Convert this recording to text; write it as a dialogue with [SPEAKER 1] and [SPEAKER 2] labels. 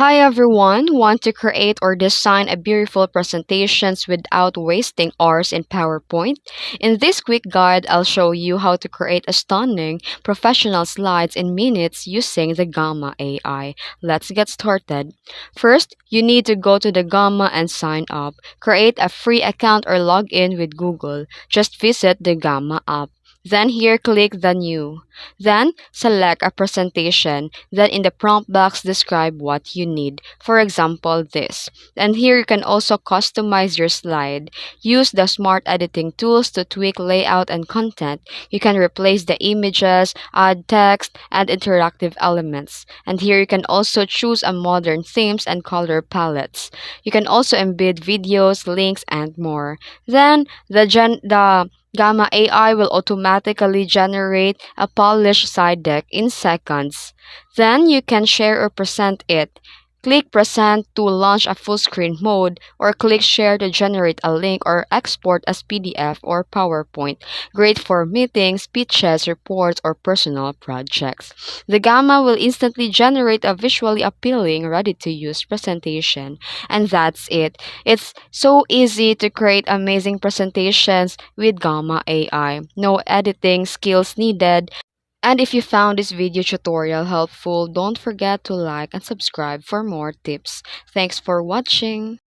[SPEAKER 1] Hi everyone! Want to create or design a beautiful presentations without wasting hours in PowerPoint? In this quick guide, I'll show you how to create a stunning professional slides in minutes using the Gamma AI. Let's get started. First, you need to go to the Gamma and sign up. Create a free account or log in with Google. Just visit the Gamma app. Then here click the new. Then select a presentation. Then in the prompt box describe what you need. For example, this. And here you can also customize your slide. Use the smart editing tools to tweak layout and content. You can replace the images, add text, and interactive elements. And here you can also choose a modern themes and color palettes. You can also embed videos, links, and more. Then the Gamma AI will automatically generate a polished slide deck in seconds. Then you can share or present it. Click Present to launch a full screen mode, or click Share to generate a link or export as PDF or PowerPoint. Great for meetings, pitches, reports, or personal projects. The Gamma will instantly generate a visually appealing, ready to use presentation. And that's it. It's so easy to create amazing presentations with Gamma AI. No editing skills needed. And if you found this video tutorial helpful, don't forget to like and subscribe for more tips. Thanks for watching.